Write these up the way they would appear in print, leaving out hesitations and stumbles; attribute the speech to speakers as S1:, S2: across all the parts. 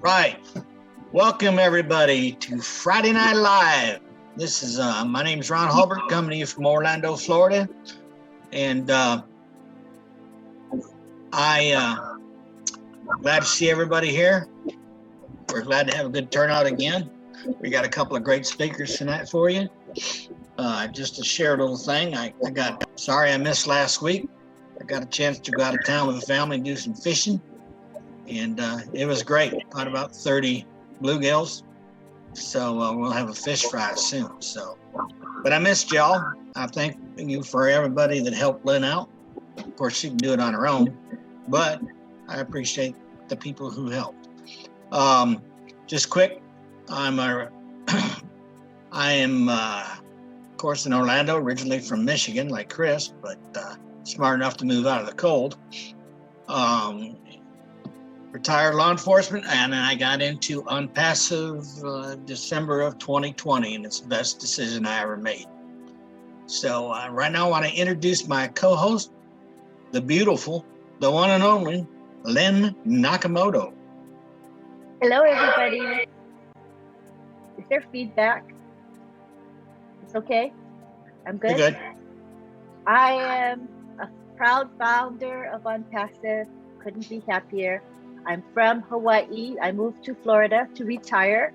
S1: Right. Welcome everybody to Friday Night Live. This is my name is Ron Hulbert, coming to you from Orlando, Florida, and I'm glad to see everybody here. We're glad to have a good turnout again. We got a couple of great speakers tonight for you. Just to share a little thing, sorry I missed last week. I got a chance to go out of town with the family and do some fishing, and it was great. Caught about 30 bluegills, so we'll have a fish fry soon. But I missed y'all. I thank you for everybody that helped Lynn out. Of course, she can do it on her own, but I appreciate the people who helped. Just quick, I am, of course, in Orlando, originally from Michigan, like Chris, but smart enough to move out of the cold. Retired law enforcement, and I got into Onpassive December of 2020, and it's the best decision I ever made. So right now I want to introduce my co-host, the beautiful, the one and only, Lynn Nakamoto.
S2: Hello, everybody. Is there feedback? It's okay? I'm good?
S1: You're good.
S2: I am a proud founder of Onpassive. Couldn't be happier. I'm from Hawaii. I moved to Florida to retire.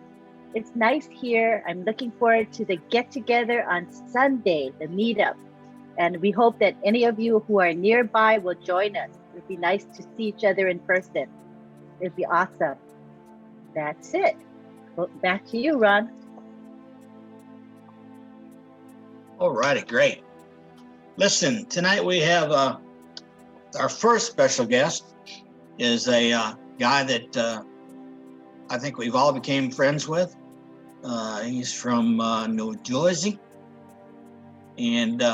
S2: It's nice here. I'm looking forward to the get-together on Sunday, the meetup. And we hope that any of you who are nearby will join us. It'd be nice to see each other in person. It'd be awesome. That's it. Well, back to you, Ron.
S1: All righty, great. Listen, tonight we have our first special guest is a guy that I think we've all became friends with. He's from New Jersey, and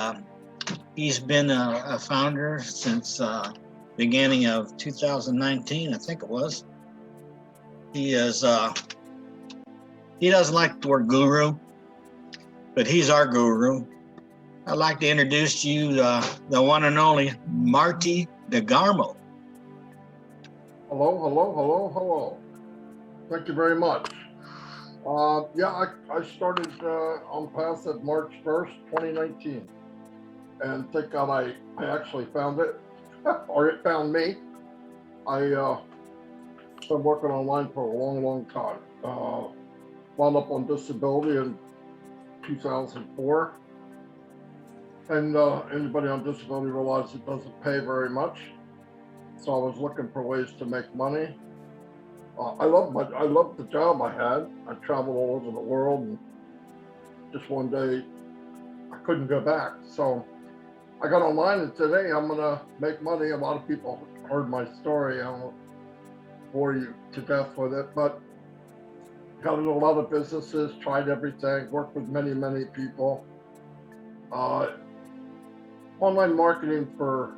S1: he's been a founder since beginning of 2019, I think it was. He doesn't like the word guru, but he's our guru. I'd like to introduce you the one and only Marty DeGamo.
S3: Hello. Thank you very much. I started Onpassive March 1st, 2019. And thank God I actually found it, or it found me. I've been working online for a long time. Wound up on disability in 2004. And anybody on disability realized it doesn't pay very much. So I was looking for ways to make money. I loved the job I had. I traveled all over the world, and just one day I couldn't go back. So I got online and said, hey, I'm gonna make money. A lot of people heard my story. I won't bore you to death with it, but got into a lot of businesses, tried everything, worked with many people. Online marketing for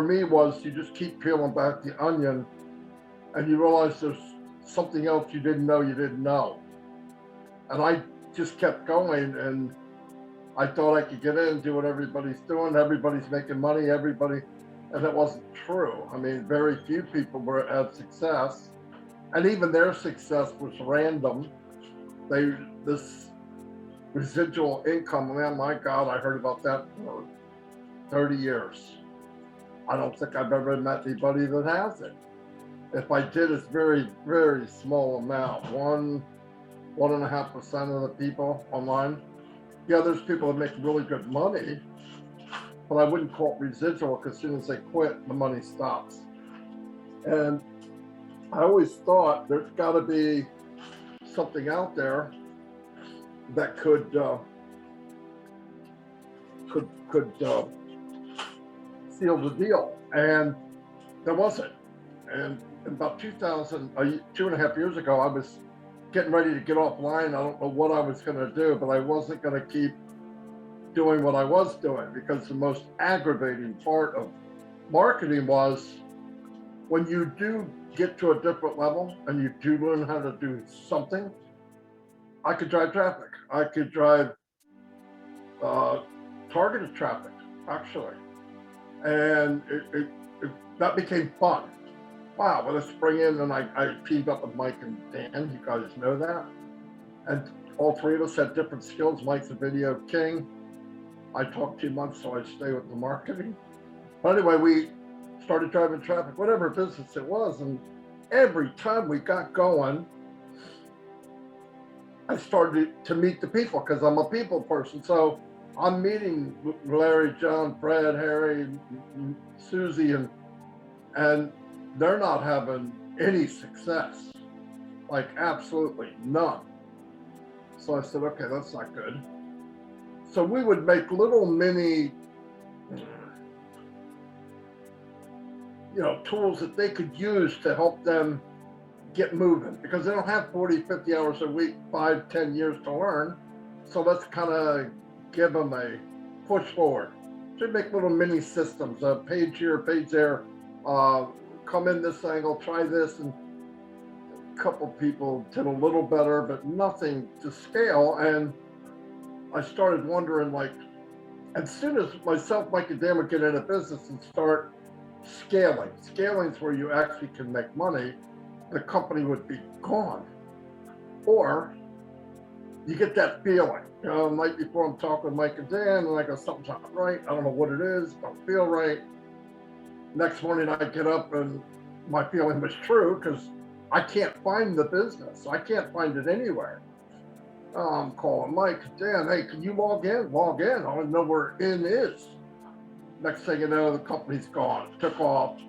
S3: me was you just keep peeling back the onion and you realize there's something else you didn't know. And I just kept going, and I thought I could get in and do what everybody's doing. Everybody's making money, and it wasn't true. I mean, very few people had success, and even their success was random. This residual income, man, my God, I heard about that for 30 years. I don't think I've ever met anybody that has it. If I did, it's very small amount, 1.5% of the people online. Yeah, there's people that make really good money, but I wouldn't call it residual, because as soon as they quit, the money stops. And I always thought there's got to be something out there that could seal the deal, and there wasn't. And about 2.5 years ago, I was getting ready to get offline. I don't know what I was going to do, but I wasn't going to keep doing what I was doing, because the most aggravating part of marketing was when you do get to a different level and you do learn how to do something. I could drive traffic. I could drive targeted traffic, actually. And that became fun. wow, well, let's bring in, and I teamed up with Mike and Dan, you guys know that. And all three of us had different skills. Mike's a video king. I talk too much, so I stay with the marketing. But anyway, we started driving traffic, whatever business it was, and every time we got going, I started to meet the people because I'm a people person. So I'm meeting Larry, John, Fred, Harry, Susie, and they're not having any success, like absolutely none. So I said, okay, that's not good. So we would make little mini, tools that they could use to help them get moving, because they don't have 40, 50 hours a week, 5, 10 years to learn. So let's kind of give them a push forward. So we make little mini systems, a page here, page there, come in this angle, try this, and a couple people did a little better, but nothing to scale. And I started wondering, like, as soon as myself, Mike, and Dan would get into business and start scaling is where you actually can make money, the company would be gone. Or you get that feeling, the night before I'm talking with Mike and Dan, and I go, something's not right. I don't know what it is, don't feel right. Next morning I get up and my feeling was true, because I can't find the business. I can't find it anywhere. I'm calling Mike, Dan, hey, can you log in? Log in. I don't know where in is. Next thing you know, the company's gone, took off.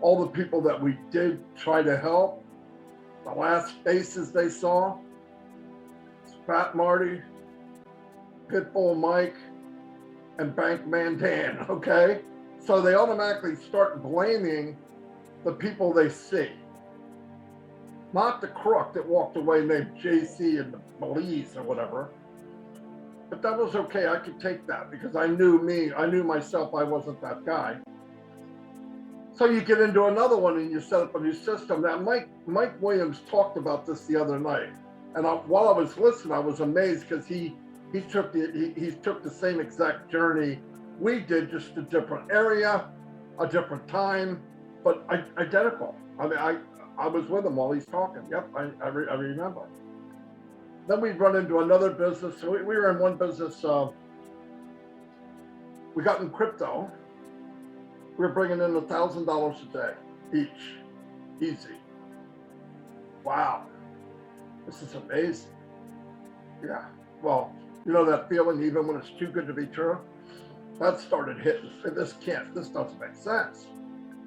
S3: All the people that we did try to help, the last faces they saw, Fat Marty, Pitbull Mike, and Bankman Dan, okay? So they automatically start blaming the people they see. Not the crook that walked away named JC and the Belize or whatever. But that was okay, I could take that because I knew me, I knew myself, I wasn't that guy. So you get into another one and you set up a new system. Now, Mike Williams talked about this the other night. And while I was listening, I was amazed because he took the same exact journey we did, just a different area, a different time, but identical. I mean, I was with him while he's talking. Yep, I remember. Then we run into another business. So we were in one business. We got in crypto. We were bringing in $1,000 a day each, easy. Wow, this is amazing. Yeah, well, you know that feeling even when it's too good to be true? That started hitting. This doesn't make sense.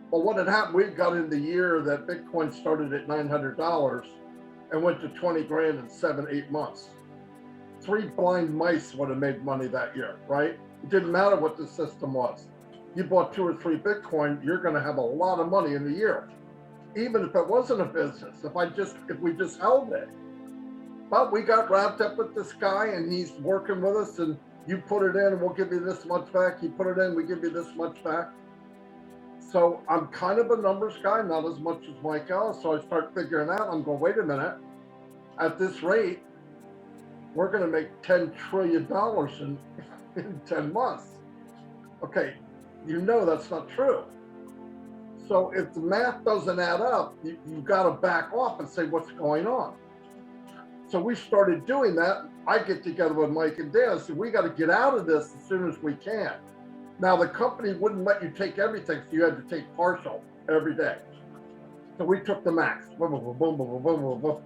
S3: Well, what had happened, we got in the year that Bitcoin started at $900 and went to 20 grand in 7-8 months. 3 blind mice would have made money that year, right? It didn't matter what the system was. You bought 2 or 3 Bitcoin, you're going to have a lot of money in a year, even if it wasn't a business. If we just held it. But we got wrapped up with this guy, and he's working with us, and you put it in, and we'll give you this much back. You put it in, we give you this much back. So I'm kind of a numbers guy, not as much as Mike Ellis. So I start figuring out, I'm going, wait a minute, at this rate, we're going to make $10 trillion in 10 months. Okay, you know that's not true. So if the math doesn't add up, you've got to back off and say what's going on. So we started doing that. I get together with Mike and Dan and said, we got to get out of this as soon as we can. Now, the company wouldn't let you take everything, so you had to take partial every day. So we took the max. Boom, boom, boom, boom, boom, boom, boom.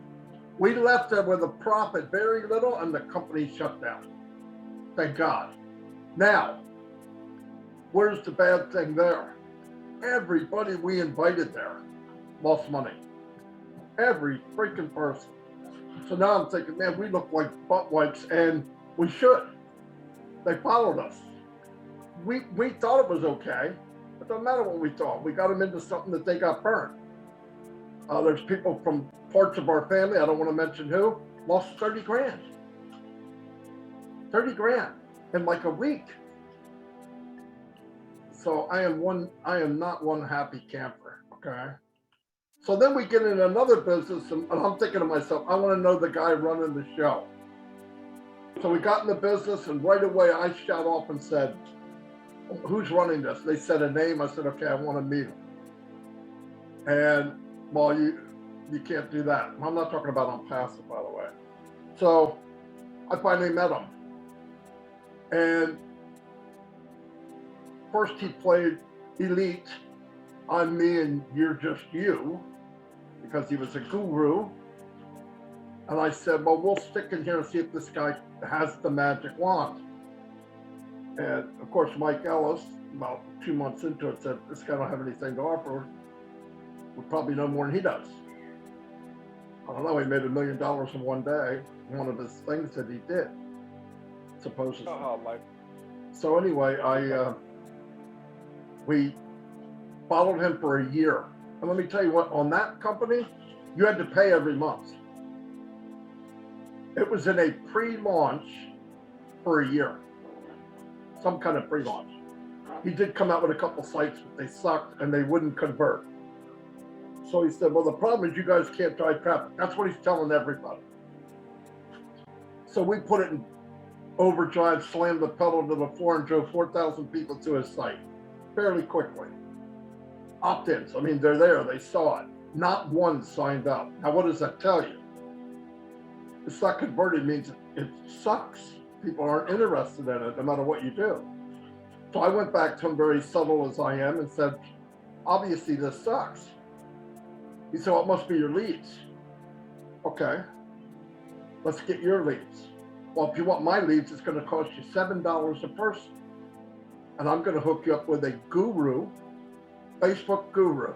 S3: We left there with a profit, very little, and the company shut down. Thank God. Now, where's the bad thing there? Everybody we invited there lost money. Every freaking person. So now I'm thinking, man, we look like butt wipes, and we should. They followed us. We thought it was okay, but it doesn't matter what we thought. We got them into something that they got burned. There's people from parts of our family, I don't want to mention who, lost 30 grand. 30 grand in like a week. So I am not one happy camper, okay? So then we get in another business, and I'm thinking to myself, I want to know the guy running the show. So we got in the business, and right away I shot off and said, who's running this? They said a name. I said, okay, I want to meet him. And well, you can't do that. I'm not talking about Onpassive, by the way. So I finally met him. And first he played Elite on me and You're Just You, because he was a guru. And I said, well, we'll stick in here and see if this guy has the magic wand. And of course, Mike Ellis, about 2 months into it, said, this guy don't have anything to offer. We probably know more than he does. I don't know, he made $1 million in one day, one of his things that he did, supposedly. So anyway, we followed him for a year. And let me tell you what, on that company, you had to pay every month. It was in a pre-launch for a year, some kind of pre-launch. He did come out with a couple sites, but they sucked and they wouldn't convert. So he said, well, the problem is you guys can't drive traffic. That's what he's telling everybody. So we put it in overdrive, slammed the pedal to the floor and drove 4,000 people to his site fairly quickly. Opt-ins, I mean, they're there, they saw it. Not one signed up. Now, what does that tell you? It's not converted means it sucks. People aren't interested in it no matter what you do. So I went back to him, very subtle as I am, and said, obviously this sucks. He said, well, it must be your leads. Okay, let's get your leads. Well, if you want my leads, it's going to cost you $7 a person. And I'm going to hook you up with a guru, Facebook guru.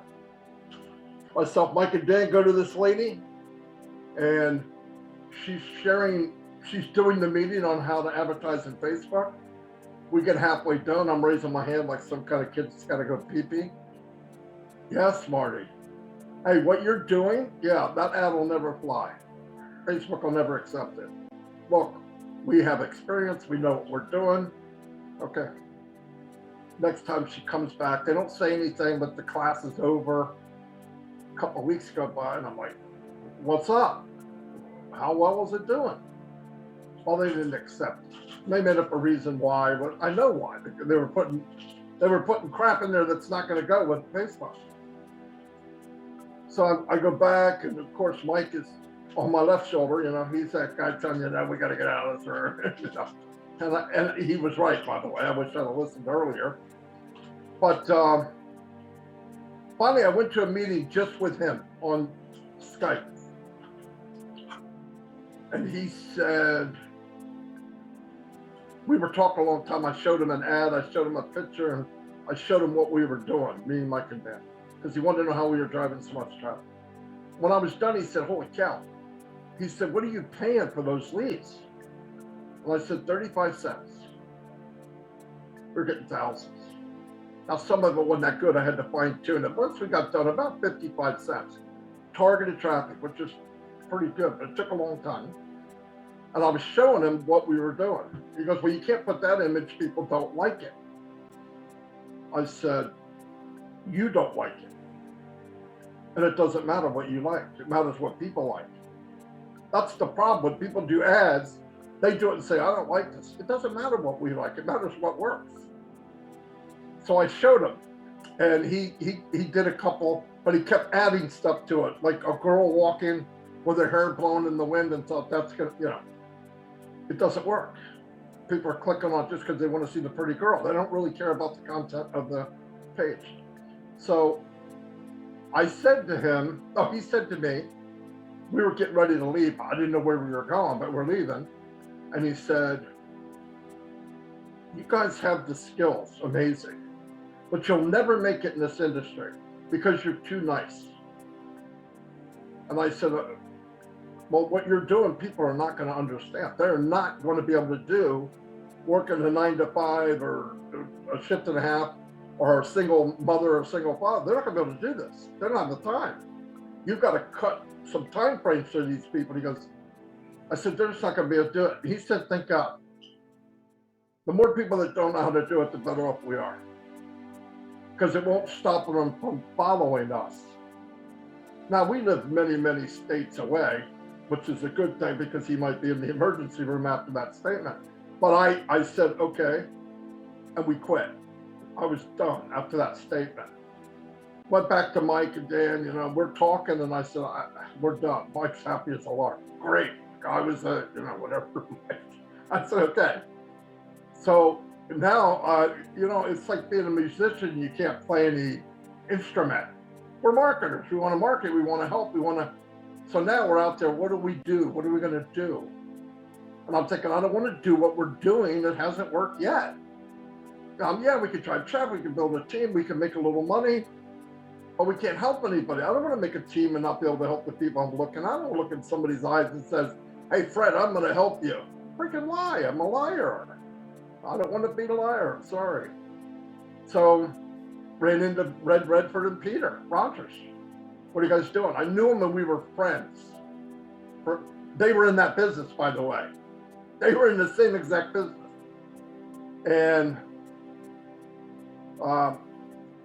S3: Myself, Mike, and Dan go to this lady, and she's doing the meeting on how to advertise in Facebook. We get halfway done, I'm raising my hand like some kind of kid that's got to go pee-pee. Yes, Marty. Hey, what you're doing, yeah, that ad will never fly. Facebook will never accept it. Look, we have experience, we know what we're doing. Okay. Next time she comes back, they don't say anything, but the class is over. A couple of weeks go by, and I'm like, what's up? How well is it doing? Well, they didn't accept it. They made up a reason why, but I know why. They were putting crap in there that's not going to go with Facebook. So I go back, and of course Mike is on my left shoulder. You know, he's that guy telling you that we got to get out of this, or you know. And he was right, by the way. I wish I'd have listened earlier. But finally, I went to a meeting just with him on Skype, and he said, we were talking a long time. I showed him an ad, I showed him a picture, and I showed him what we were doing, me and Mike and Dan, because he wanted to know how we were driving so much traffic. When I was done, he said, holy cow. He said, what are you paying for those leads? And I said, 35 cents. We're getting thousands. Now, some of it wasn't that good. I had to fine tune it. Once we got done, about 55 cents. Targeted traffic, which is pretty good, but it took a long time. And I was showing him what we were doing. He goes, well, you can't put that image, people don't like it. I said, you don't like it. And it doesn't matter what you like. It matters what people like. That's the problem. When people do ads, they do it and say, I don't like this. It doesn't matter what we like. It matters what works. So I showed him, and he did a couple, but he kept adding stuff to it, like a girl walking with her hair blown in the wind, and thought that's gonna, you know, it doesn't work. People are clicking on it just because they want to see the pretty girl. They don't really care about the content of the page. So I said to him, he said to me, we were getting ready to leave. I didn't know where we were going, but we're leaving. And he said, you guys have the skills, amazing, but you'll never make it in this industry because you're too nice. And I said, well, what you're doing, people are not going to understand. They're not going to be able to do working a 9 to 5 or a shift and a half, or a single mother or a single father. They're not going to be able to do this. They don't have the time. You've got to cut some time frames for these people. He goes, I said, they're just not going to be able to do it. He said, think up. The more people that don't know how to do it, the better off we are. Because it won't stop them from following us. Now, we live many, many states away, which is a good thing because he might be in the emergency room after that statement. But I said, okay, and we quit. I was done after that statement. went back to Mike and Dan, we're talking, and I said, we're done. Mike's happy as a lark. Great. I was, whatever. I said, okay. So now, it's like being a musician. You can't play any instrument. We're marketers. We want to market. We want to help. So now we're out there. What do we do? What are we going to do? And I'm thinking, I don't want to do what we're doing that hasn't worked yet. Yeah, we could try to travel. We can build a team. We can make a little money. But we can't help anybody. I don't want to make a team and not be able to help the people I'm looking. I don't want to look in somebody's eyes and says, hey, Fred, I'm going to help you. Freaking lie. I'm a liar. I don't want to be a liar. Sorry. So ran into Red Redford and Peter Rogers. What are you guys doing? I knew them and we were friends. They were in that business, by the way. They were in the same exact business. And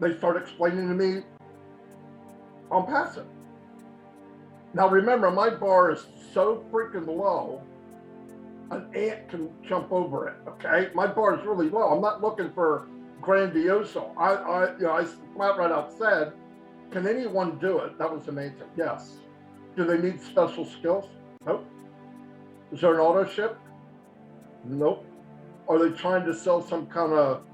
S3: they started explaining to me Onpassive. Now remember, my bar is so freaking low, an ant can jump over it, okay? My bar is really low. I'm not looking for grandioso. I flat right out said, can anyone do it? That was amazing, yes. Do they need special skills? Nope. Is there an auto ship? Nope. Are they trying to sell some kind of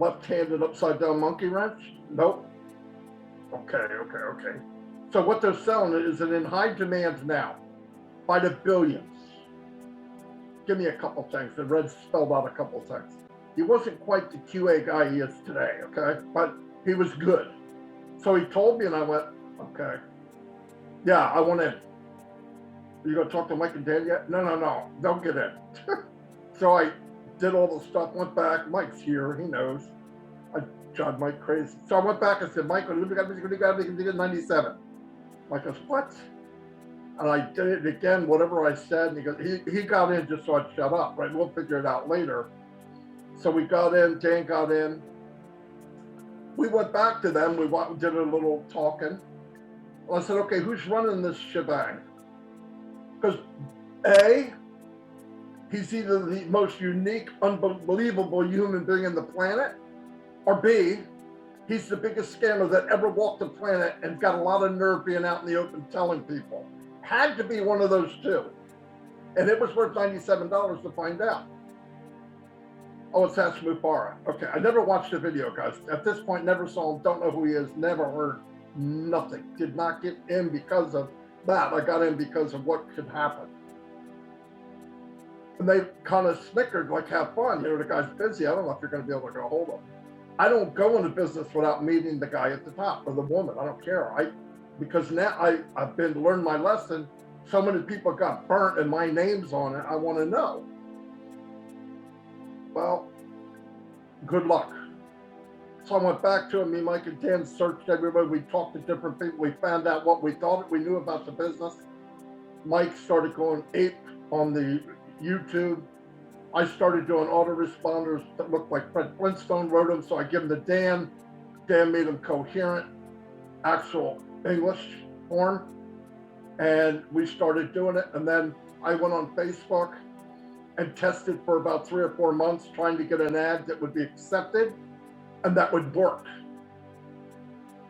S3: left-handed upside-down monkey wrench? Nope. Okay. So what they're selling is in high demand now, by the billions. Give me a couple things. The Red spelled out a couple things. He wasn't quite the QA guy he is today, okay? But he was good. So he told me and I went, okay. Yeah, I want in. Are you gonna talk to Mike and Dan yet? No, don't get in. So I did all the stuff, went back. Mike's here, he knows. I drive Mike crazy. So I went back and said, Mike, what do you got in 97? Mike goes, what? And I did it again, whatever I said. And he goes, he got in just so I'd shut up, right? We'll figure it out later. So we got in, Dan got in. We went back to them, we did a little talking. And I said, okay, who's running this shebang? Because A, he's either the most unique, unbelievable human being on the planet, or B, he's the biggest scammer that ever walked the planet and got a lot of nerve being out in the open telling people. Had to be one of those two. And it was worth $97 to find out. Oh, it's Ash Mufara. Okay, I never watched the video, guys. At this point, never saw him, don't know who he is, never heard nothing. Did not get in because of that. I got in because of what could happen. And they kind of snickered, like, have fun. The guy's busy. I don't know if you're going to be able to get a hold of him. I don't go into business without meeting the guy at the top or the woman. I don't care. Because now I've learned my lesson. So many people got burnt and my name's on it. I want to know. Well, good luck. So I went back to him. Me, Mike, and Dan searched everywhere. We talked to different people. We found out what we thought we knew about the business. Mike started going ape on the YouTube. I started doing autoresponders that looked like Fred Flintstone wrote them. So I give them to Dan. Dan made them coherent, actual English form. And we started doing it. And then I went on Facebook and tested for about 3 or 4 months, trying to get an ad that would be accepted and that would work.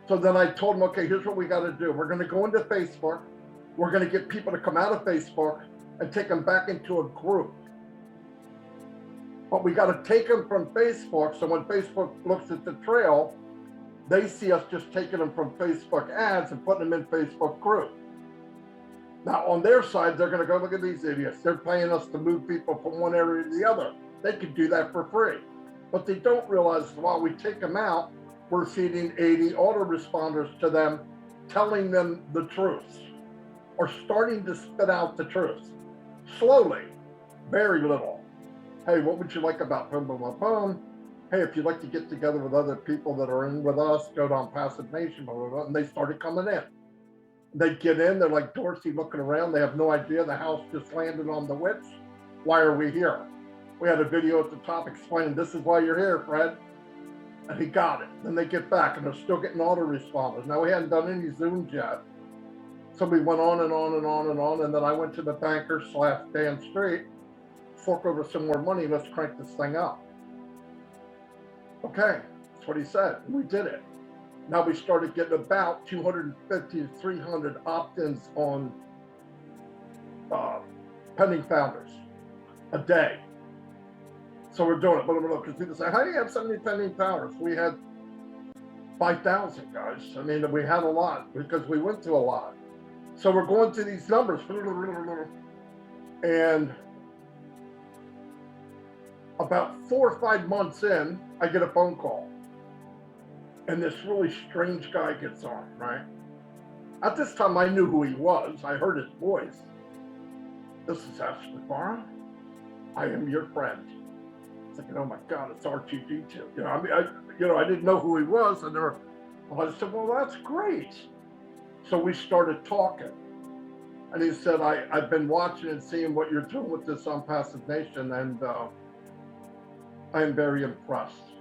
S3: So then I told him, okay, here's what we got to do. We're going to go into Facebook. We're going to get people to come out of Facebook and take them back into a group. But we got to take them from Facebook. So when Facebook looks at the trail, they see us just taking them from Facebook ads and putting them in Facebook group. Now on their side, they're going to go, look at these idiots. They're paying us to move people from one area to the other. They could do that for free. But they don't realize while we take them out, we're feeding 80 autoresponders to them, telling them the truth, or starting to spit out the truth. Slowly, very little. Hey, what would you like about boom, boom, boom, boom? Hey, if you'd like to get together with other people that are in with us, go to Onpassive Nation, blah, blah, blah. And they started coming in. They get in, they're like Dorsey looking around. They have no idea the house just landed on the witch. Why are we here? We had a video at the top explaining this is why you're here, Fred. And he got it. Then they get back and they're still getting autoresponders. Now we hadn't done any Zooms yet. So we went on and on and on and on. And then I went to the banker / Dan Street, fork over some more money. Let's crank this thing up. Okay, that's what he said. We did it. Now we started getting about 250 to 300 opt-ins on pending founders a day. So we're doing it, because people say, how do you have so many pending founders? We had 5,000 guys. I mean, we had a lot because we went through a lot. So we're going through these numbers, and about 4 or 5 months in, I get a phone call. And this really strange guy gets on, right? At this time, I knew who he was. I heard his voice. This is Ashley Barr. I am your friend. It's like, oh my God, it's R2D2. You know, I mean, I didn't know who he was, and I said, well, that's great. So we started talking, and he said, I've been watching and seeing what you're doing with this Onpassive Nation, and I am very impressed.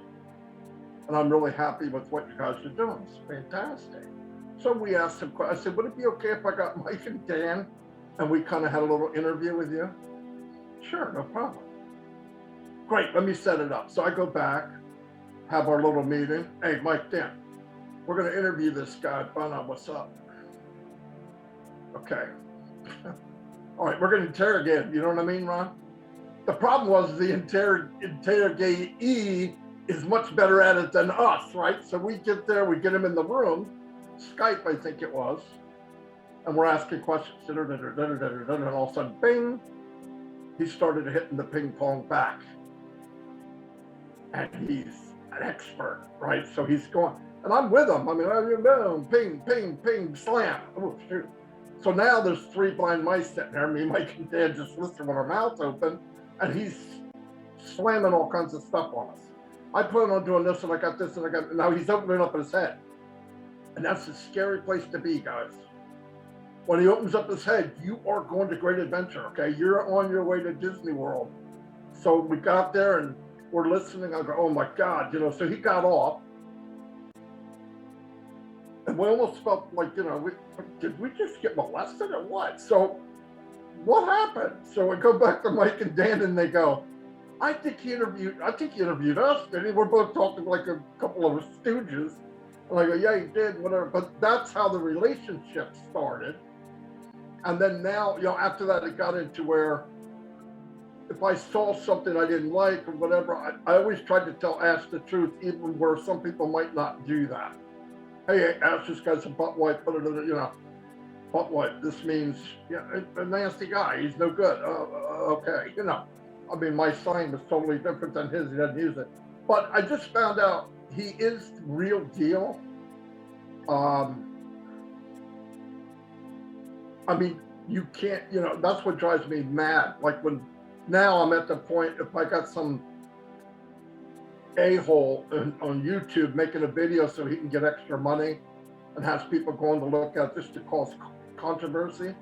S3: And I'm really happy with what you guys are doing. It's fantastic. So we asked him, I said, would it be okay if I got Mike and Dan and we kind of had a little interview with you? Sure, no problem. Great, let me set it up. So I go back, have our little meeting. Hey, Mike, Dan, we're going to interview this guy. Find out what's up. Okay. All right, we're going to interrogate him. You know what I mean, Ron? The problem was the interrogatee is much better at it than us, right? So we get there, we get him in the room, Skype, I think it was, and we're asking questions, and all of a sudden, bing, he started hitting the ping pong back. And he's an expert, right? So he's going, and I'm with him. I mean, boom, ping, ping, ping, slam. Oh, shoot. So now there's 3 blind mice sitting there, me, Mike, and Dan just listening with our mouths open, and he's slamming all kinds of stuff on us. I plan on doing this, and I got this, and I got, now he's opening up his head. And that's a scary place to be, guys. When he opens up his head, you are going to great adventure, okay? You're on your way to Disney World. So we got there, and we're listening. I go, oh my God, you know, so he got off. And we almost felt like, you know, did we just get molested or what? So what happened? So I go back to Mike and Dan, and they go, I think he interviewed us, didn't he? We're both talking like a couple of stooges. And I go, yeah, he did, whatever. But that's how the relationship started. And then now, you know, after that, it got into where if I saw something I didn't like or whatever, I always tried to tell Ash the truth, even where some people might not do that. Hey, Ash, this guy's a butt wipe, you know, butt wipe. This means, yeah, a nasty guy. He's no good. Okay, you know. I mean, my sign was totally different than his. He doesn't use it. But I just found out he is the real deal. I mean, you can't, you know, that's what drives me mad. Like when now I'm at the point, if I got some a-hole on YouTube making a video so he can get extra money and has people going to look at this to cause controversy,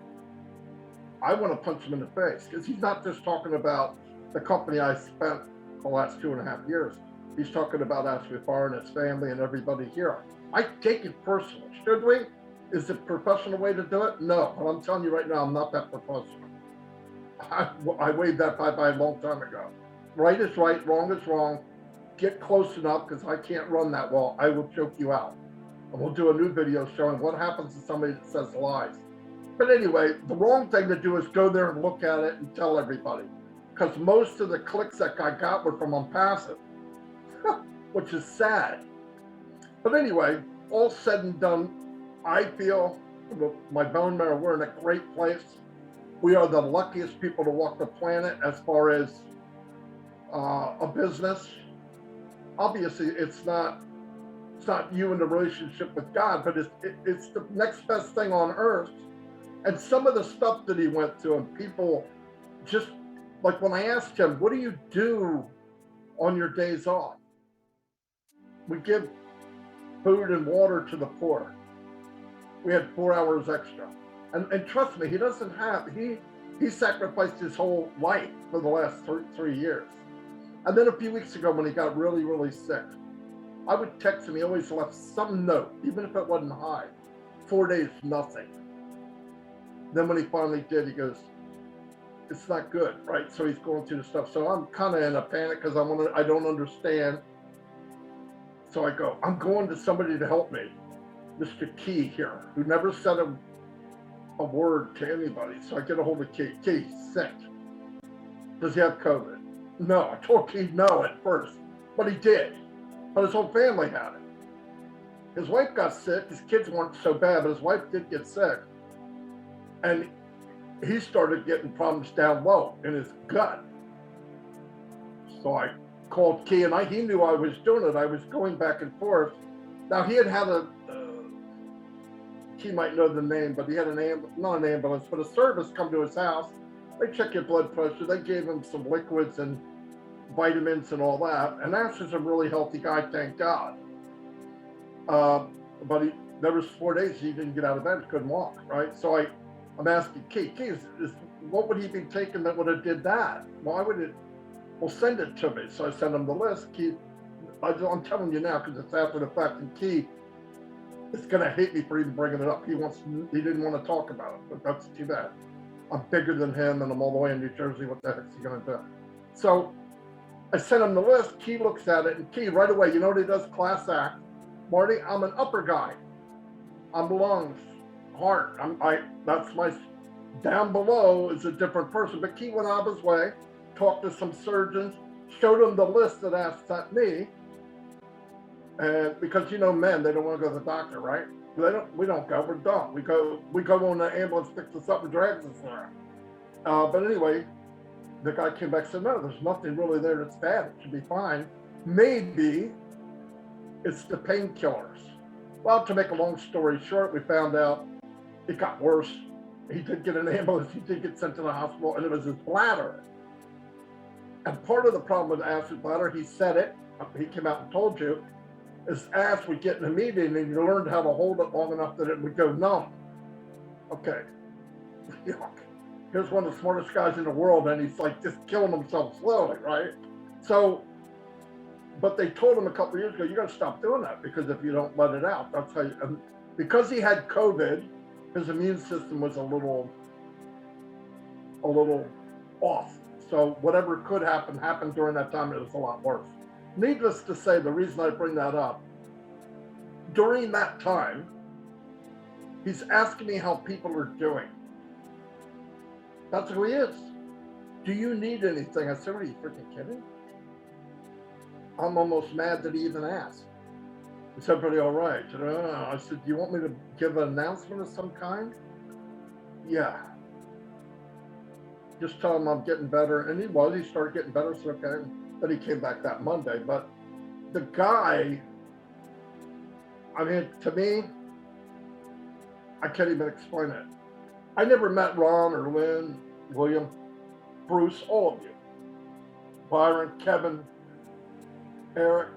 S3: I want to punch him in the face, because he's not just talking about the company I spent the last 2.5 years. He's talking about Ashley Farr and his family and everybody here. I take it personal. Should we? Is it a professional way to do it? No, but I'm telling you right now, I'm not that professional. I waved that bye-bye a long time ago. Right is right, wrong is wrong. Get close enough, because I can't run that well. I will choke you out. And we'll do a new video showing what happens to somebody that says lies. But anyway, the wrong thing to do is go there and look at it and tell everybody. Because most of the clicks that I got were from Onpassive, which is sad. But anyway, all said and done, I feel with my bone marrow, we're in a great place. We are the luckiest people to walk the planet as far as a business. Obviously, it's not you in the relationship with God, but it's the next best thing on earth. And some of the stuff that he went through, and people just, like when I asked him, what do you do on your days off? We give food and water to the poor. We had 4 hours extra. And trust me, he doesn't have, he sacrificed his whole life for the last 3 years. And then a few weeks ago when he got really, really sick, I would text him. He always left some note, even if it wasn't high. 4 days, nothing. Then when he finally did, he goes, it's not good, right? So he's going through the stuff. So I'm kind of in a panic because I don't understand. So I go, I'm going to somebody to help me, Mr. Key here, who never said a word to anybody. So I get a hold of Key. Key, he's sick. Does he have COVID? No. I told Key no at first, but he did. But his whole family had it. His wife got sick. His kids weren't so bad, but his wife did get sick. And he started getting problems down low in his gut. So I called Key, and he knew I was doing it. I was going back and forth. Now he had Key might know the name, but he had not an ambulance, but a service come to his house. They check your blood pressure. They gave him some liquids and vitamins and all that. And Ash is a really healthy guy, thank God. But there was 4 days he didn't get out of bed, he couldn't walk, right? So I'm asking Key, what would he be taking that would have did that? Why would it? Well, send it to me. So I sent him the list. Key, I'm telling you now because it's after the fact, and Key is gonna hate me for even bringing it up. He didn't want to talk about it, but that's too bad. I'm bigger than him, and I'm all the way in New Jersey. What the heck is he gonna do? So I sent him the list. Key looks at it, and Key right away, you know what he does? Class act. Marty, I'm an upper guy. I'm lungs, heart. That's my, down below is a different person. But Key went out of his way, talked to some surgeons, showed them the list that Ash sent me. And because men, they don't want to go to the doctor, right? We don't go, we're done. We go on the ambulance, picks us up and drags us there. But anyway, the guy came back and said, no, there's nothing really there that's bad. It should be fine. Maybe it's the painkillers. Well, to make a long story short, we found out it got worse. He did get an ambulance, he did get sent to the hospital, and it was his bladder. And part of the problem with Ash's bladder, he said it, he came out and told you, is Ash would get in a meeting and you learned how to hold it long enough that it would go numb. Okay. Here's one of the smartest guys in the world, and he's like just killing himself slowly, right? So, but they told him a couple of years ago, you got to stop doing that because if you don't let it out, that's how you, because he had COVID, his immune system was a little off. So whatever could happen happened during that time. It was a lot worse. Needless to say, the reason I bring that up, during that time, he's asking me how people are doing. That's who he is. Do you need anything? I said, are you freaking kidding? I'm almost mad that he even asked. Is everybody all right? I said, do you want me to give an announcement of some kind? Yeah. Just tell him I'm getting better. And he started getting better, so okay. Then he came back that Monday. But the guy, I mean, to me, I can't even explain it. I never met Ron or Lynn, William, Bruce, all of you. Byron, Kevin, Eric,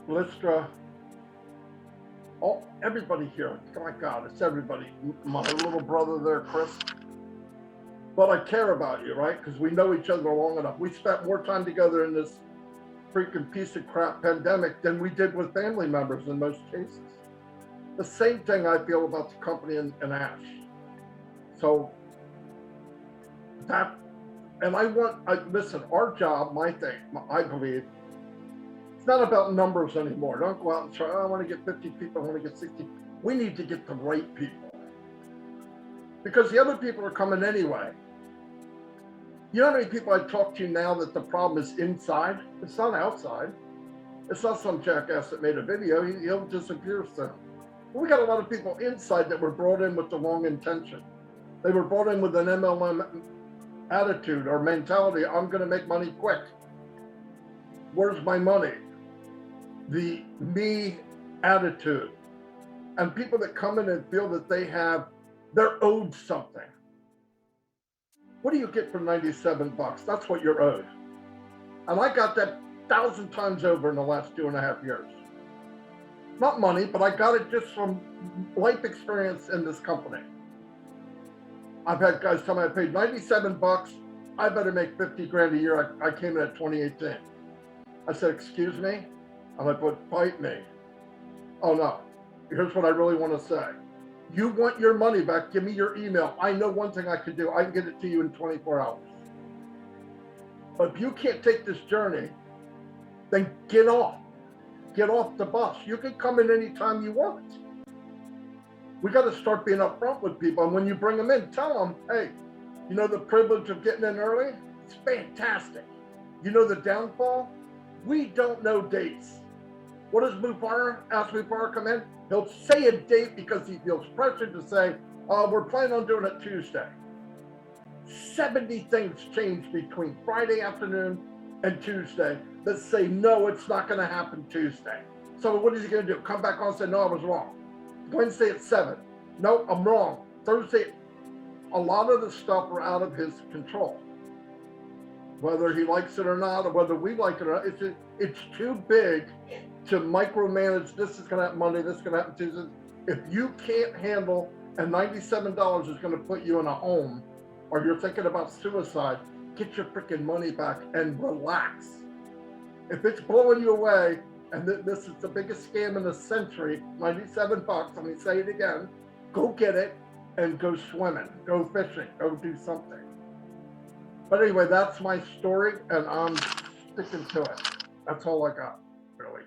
S3: Lystra, everybody here. Oh my God, it's everybody. My little brother there, Chris. But I care about you, right? Because we know each other long enough. We spent more time together in this freaking piece of crap pandemic than we did with family members in most cases. The same thing I feel about the company and Ash. So that, and listen, our job, my thing, I believe, it's not about numbers anymore. Don't go out and try, I want to get 50 people, I want to get 60. We need to get the right people. Because the other people are coming anyway. You know how many people I talk to now that the problem is inside? It's not outside. It's not some jackass that made a video, he'll disappear soon. But we got a lot of people inside that were brought in with the wrong intention. They were brought in with an MLM attitude or mentality, I'm gonna make money quick. Where's my money? The me attitude. And people that come in and feel that they're owed something. What do you get for 97 bucks? That's what you're owed. And I got that 1,000 times over in the last 2.5 years. Not money, but I got it just from life experience in this company. I've had guys tell me I paid 97 bucks. I better make 50 grand a year. I came in at 2018. I said, excuse me? And I put, fight me. Oh no, here's what I really want to say. You want your money back, give me your email. I know one thing I can do. I can get it to you in 24 hours. But if you can't take this journey, then get off. get off the bus. You can come in anytime you want. We got to start being upfront with people. And when you bring them in, tell them, hey, you know the privilege of getting in early? It's fantastic. You know the downfall? We don't know dates. What does Mufara ask Mufara come in? He'll say a date because he feels pressured to say, we're planning on doing it Tuesday. 70 things change between Friday afternoon and Tuesday that say, no, it's not going to happen Tuesday. So what is he going to do? Come back on and say, no, I was wrong. Wednesday at 7. No, I'm wrong. Thursday. A lot of the stuff are out of his control. Whether he likes it or not, or whether we like it or not, it's too big to micromanage. This is going to happen Monday, this is going to happen Tuesday. If you can't handle, and $97 is going to put you in a home, or you're thinking about suicide, get your freaking money back and relax. If it's blowing you away, and this is the biggest scam in the century, $97, let me say it again, go get it and go swimming, go fishing, go do something. But anyway, that's my story, and I'm sticking to it. That's all I got, really.